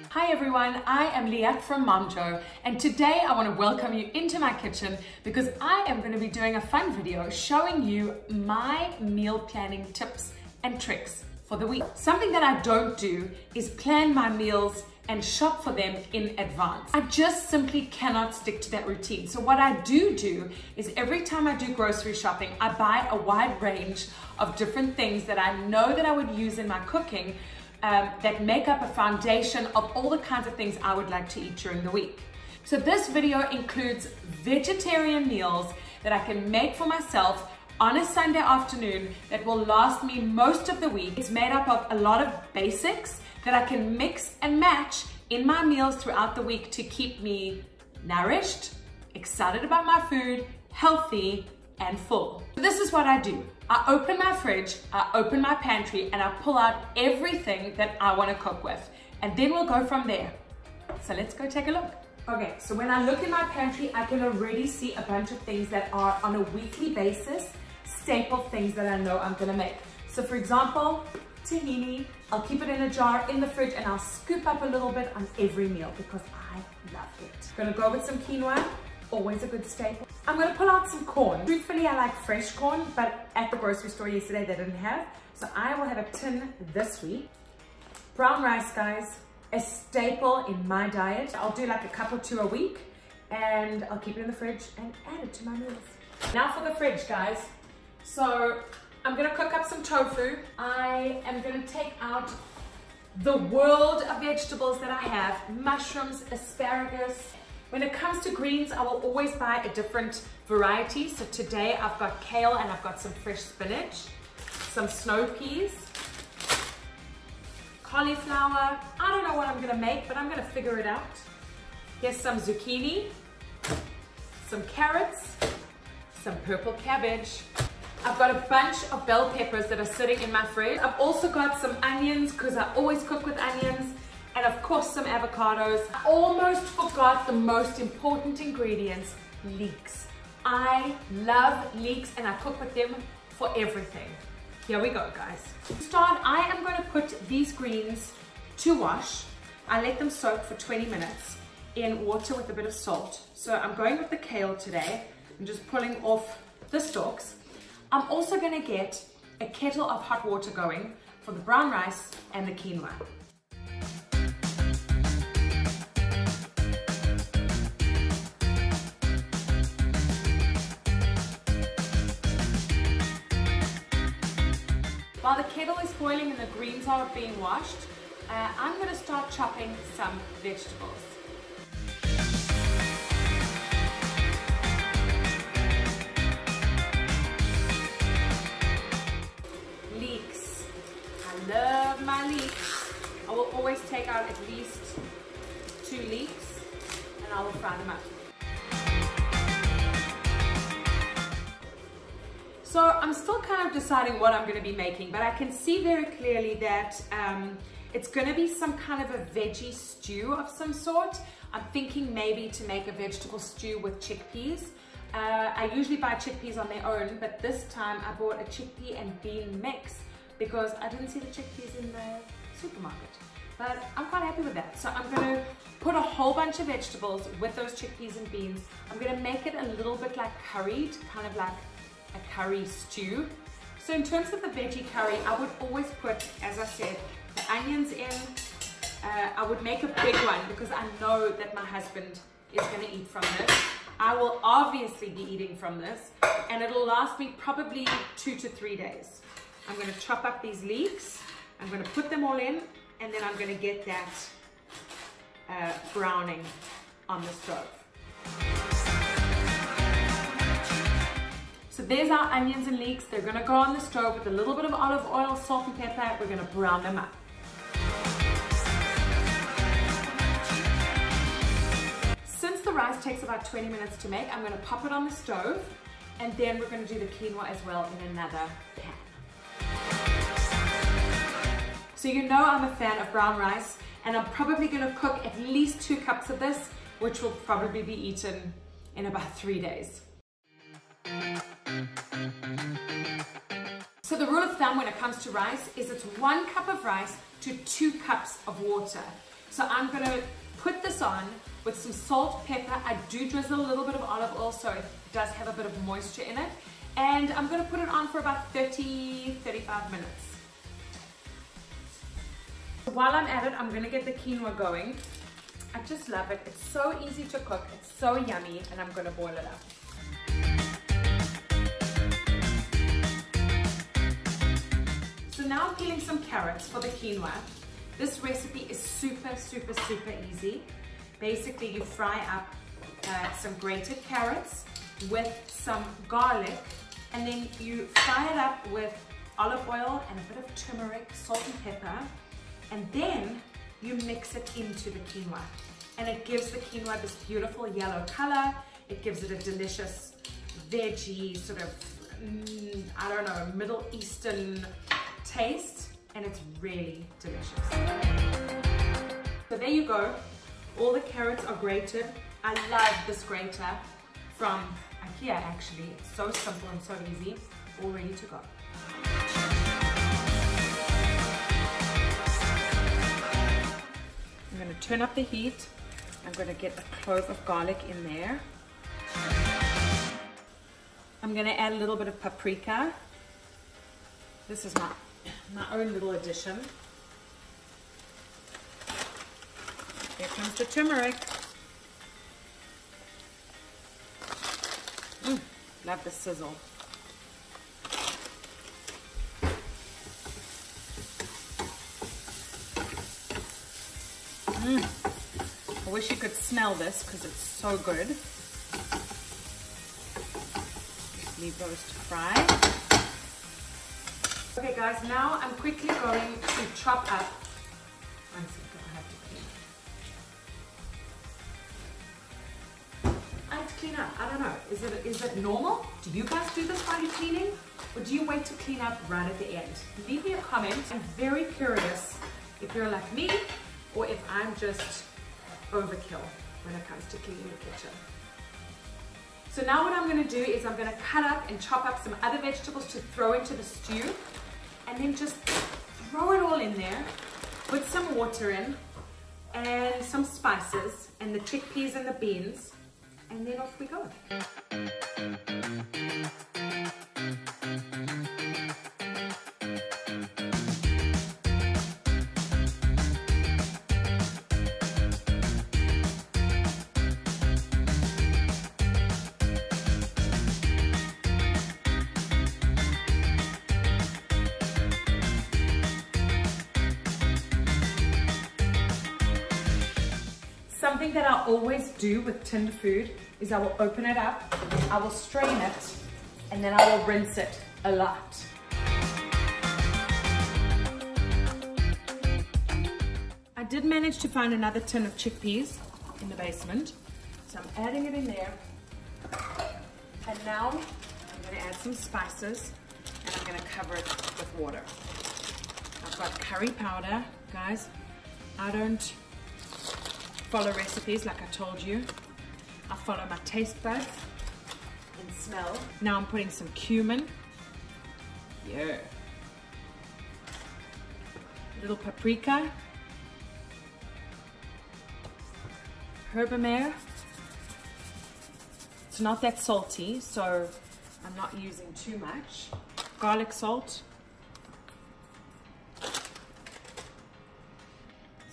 Hi everyone, I am Leah from Momjo, and today I want to welcome you into my kitchen because I am going to be doing a fun video showing you my meal planning tips and tricks for the week. Something that I don't do is plan my meals and shop for them in advance. I just simply cannot stick to that routine. So what I do is every time I do grocery shopping, I buy a wide range of different things that I know that I would use in my cooking that make up a foundation of all the kinds of things I would like to eat during the week. So this video includes vegetarian meals that I can make for myself on a Sunday afternoon that will last me most of the week. It's made up of a lot of basics that I can mix and match in my meals throughout the week to keep me nourished, excited about my food, healthy, and full. So this is what I do. I open my fridge, I open my pantry, and I pull out everything that I want to cook with. And then we'll go from there. So let's go take a look. Okay, so when I look in my pantry, I can already see a bunch of things that are on a weekly basis, staple things that I know I'm gonna make. So for example, tahini, I'll keep it in a jar in the fridge and I'll scoop up a little bit on every meal because I love it. Gonna go with some quinoa, always a good staple. I'm gonna pull out some corn. Truthfully, I like fresh corn, but at the grocery store yesterday they didn't have. So I will have a tin this week. Brown rice, guys, a staple in my diet. I'll do like a cup or two a week and I'll keep it in the fridge and add it to my meals. Now for the fridge, guys. So I'm gonna cook up some tofu. I am gonna take out the world of vegetables that I have, mushrooms, asparagus. When it comes to greens, I will always buy a different variety. So today I've got kale and I've got some fresh spinach, some snow peas, cauliflower. I don't know what I'm gonna make, but I'm gonna figure it out. Here's some zucchini, some carrots, some purple cabbage. I've got a bunch of bell peppers that are sitting in my fridge. I've also got some onions because I always cook with onions. And of course some avocados. I almost forgot the most important ingredients, leeks. I love leeks and I cook with them for everything. Here we go, guys. To start, I am going to put these greens to wash. I let them soak for 20 minutes in water with a bit of salt. So I'm going with the kale today. I'm just pulling off the stalks. I'm also going to get a kettle of hot water going for the brown rice and the quinoa. While the kettle is boiling and the greens are being washed, I'm going to start chopping some vegetables. Leeks. I love my leeks. I will always take out at least 2 leeks and I will fry them up. So I'm still kind of deciding what I'm going to be making, but I can see very clearly that it's going to be some kind of a veggie stew of some sort. I'm thinking maybe to make a vegetable stew with chickpeas. I usually buy chickpeas on their own, but this time I bought a chickpea and bean mix because I didn't see the chickpeas in the supermarket. But I'm quite happy with that. So I'm going to put a whole bunch of vegetables with those chickpeas and beans. I'm going to make it a little bit like curried, kind of like a curry stew. So in terms of the veggie curry, I would always put, as I said, the onions in. I would make a big one because I know that my husband is going to eat from this. I will obviously be eating from this and it'll last me probably 2 to 3 days. I'm going to chop up these leeks. I'm going to put them all in and then I'm going to get that browning on the stove. So there's our onions and leeks. They're gonna go on the stove with a little bit of olive oil, salt and pepper. We're gonna brown them up. Since the rice takes about 20 minutes to make, I'm gonna pop it on the stove and then we're gonna do the quinoa as well in another pan. So you know I'm a fan of brown rice and I'm probably gonna cook at least 2 cups of this, which will probably be eaten in about 3 days. So the rule of thumb when it comes to rice is it's 1 cup of rice to 2 cups of water. So I'm going to put this on with some salt, pepper. I do drizzle a little bit of olive oil so it does have a bit of moisture in it. And I'm going to put it on for about 30-35 minutes. While I'm at it, I'm going to get the quinoa going. I just love it. It's so easy to cook. It's so yummy, and I'm going to boil it up. So now I'm peeling some carrots for the quinoa. This recipe is super easy. Basically, you fry up some grated carrots with some garlic, and then you fry it up with olive oil and a bit of turmeric, salt and pepper, and then you mix it into the quinoa. And it gives the quinoa this beautiful yellow color. It gives it a delicious veggie, sort of, I don't know, Middle Eastern taste, and it's really delicious. So there you go. All the carrots are grated. I love this grater from IKEA actually. It's so simple and so easy. All ready to go. I'm going to turn up the heat. I'm going to get a clove of garlic in there. I'm going to add a little bit of paprika. This is my own little addition. Here comes the turmeric. Love the sizzle. I wish you could smell this because it's so good. Just leave those to fry. Okay guys, now I'm quickly going to chop up. One second, I have to clean. I have to clean up. I don't know. Is it normal? Do you guys do this while you're cleaning? Or do you wait to clean up right at the end? Leave me a comment. I'm very curious if you're like me or if I'm just overkill when it comes to cleaning the kitchen. So now what I'm going to do is I'm going to cut up and chop up some other vegetables to throw into the stew, and then just throw it all in there, put some water in and some spices and the chickpeas and the beans, and then off we go. Something that I always do with tinned food is I will open it up, I will strain it, and then I will rinse it a lot. I did manage to find another tin of chickpeas in the basement, so I'm adding it in there. And now I'm going to add some spices, and I'm going to cover it with water. I've got curry powder, guys. I don't follow recipes like I told you. I follow my taste buds and smell. Now I'm putting some cumin. Yeah. A little paprika. Herbamare. It's not that salty, so I'm not using too much. Garlic salt.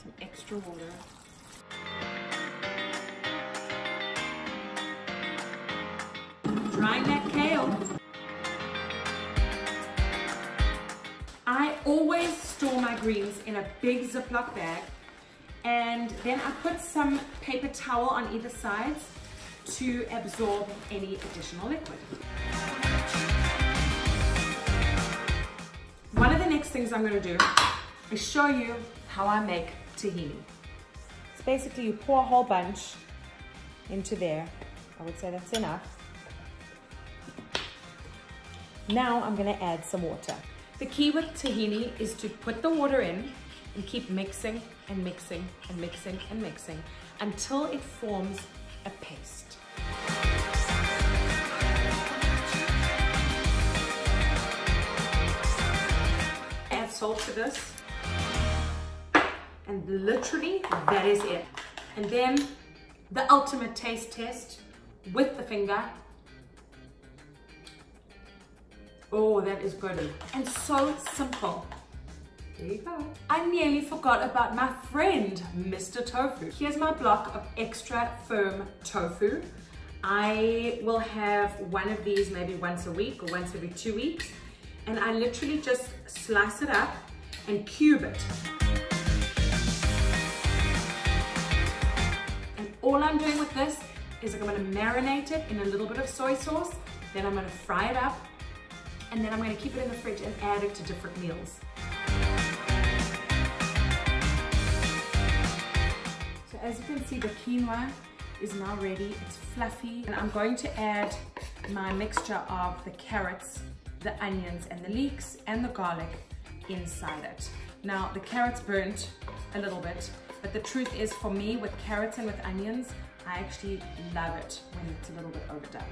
Some extra water. Drying that kale. I always store my greens in a big Ziploc bag, and then I put some paper towel on either side to absorb any additional liquid. One of the next things I'm going to do is show you how I make tahini. So basically you pour a whole bunch into there. I would say that's enough. Now I'm going to add some water. The key with tahini is to put the water in and keep mixing and mixing and mixing and mixing until it forms a paste. salt to this. And literally, that is it. And then the ultimate taste test with the finger. Oh, that is good. And so simple. There you go. I nearly forgot about my friend, Mr. Tofu. Here's my block of extra firm tofu. I will have one of these maybe once a week or once every 2 weeks. And I literally just slice it up and cube it. And all I'm doing with this is I'm going to marinate it in a little bit of soy sauce. Then I'm going to fry it up. And then I'm going to keep it in the fridge and add it to different meals. So as you can see, the quinoa is now ready. It's fluffy. And I'm going to add my mixture of the carrots, the onions and the leeks and the garlic inside it. Now the carrots burnt a little bit, but the truth is for me with carrots and with onions, I actually love it when it's a little bit overdone.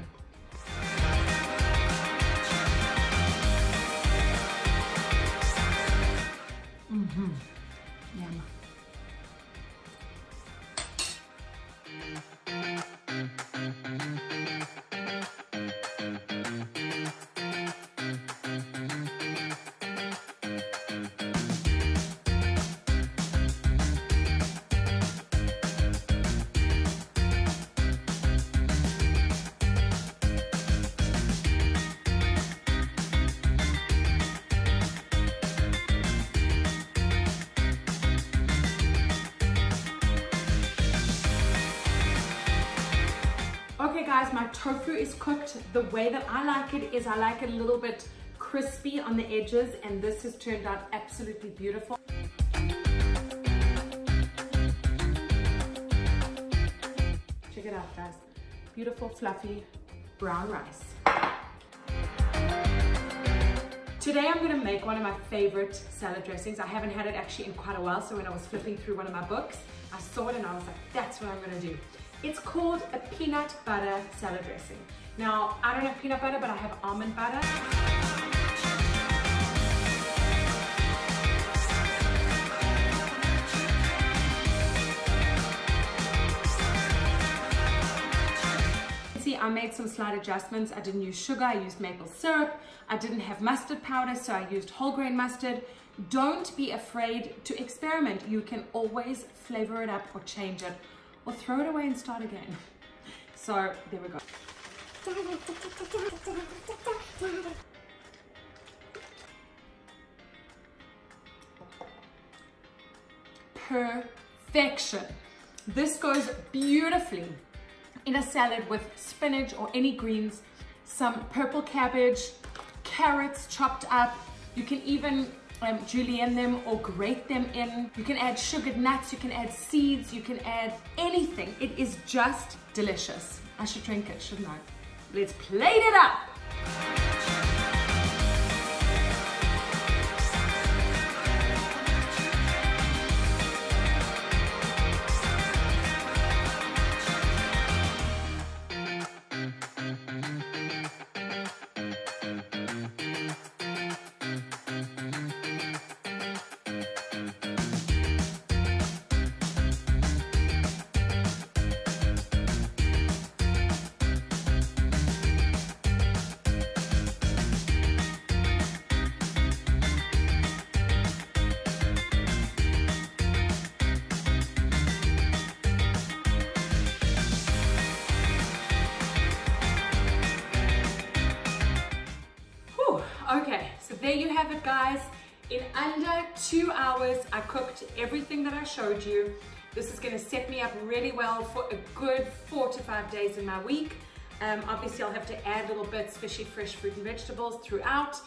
Yum. Okay guys, my tofu is cooked. The way that I like it is I like it a little bit crispy on the edges, and this has turned out absolutely beautiful. Check it out guys. Beautiful fluffy brown rice. Today I'm going to make one of my favorite salad dressings. I haven't had it actually in quite a while, so when I was flipping through one of my books, I saw it and I was like, that's what I'm going to do. It's called a peanut butter salad dressing. Now, I don't have peanut butter, but I have almond butter. See, I made some slight adjustments. I didn't use sugar, I used maple syrup. I didn't have mustard powder, so I used whole grain mustard. Don't be afraid to experiment. You can always flavor it up or change it, or throw it away and start again. So there we go. Perfection. This goes beautifully in a salad with spinach or any greens, some purple cabbage, carrots chopped up. You can even julienne them or grate them in. You can add sugared nuts, you can add seeds, you can add anything. It is just delicious. I should drink it, shouldn't I? Let's plate it up. Okay, so there you have it guys. In under 2 hours, I cooked everything that I showed you. This is gonna set me up really well for a good 4 to 5 days in my week. Obviously I'll have to add little bits, especially fresh fruit and vegetables throughout.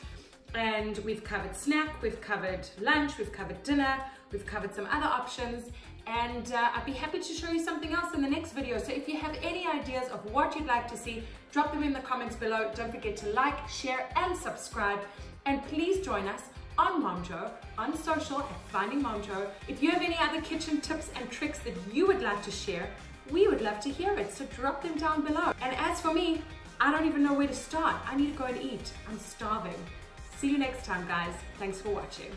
And we've covered snack, we've covered lunch, we've covered dinner, we've covered some other options. And I'd be happy to show you something else in the next video. So if you have any ideas of what you'd like to see, drop them in the comments below. Don't forget to like, share, and subscribe. And please join us on Momjo, on social at Finding Momjo. If you have any other kitchen tips and tricks that you would like to share, we would love to hear it. So drop them down below. And as for me, I don't even know where to start. I need to go and eat. I'm starving. See you next time, guys. Thanks for watching.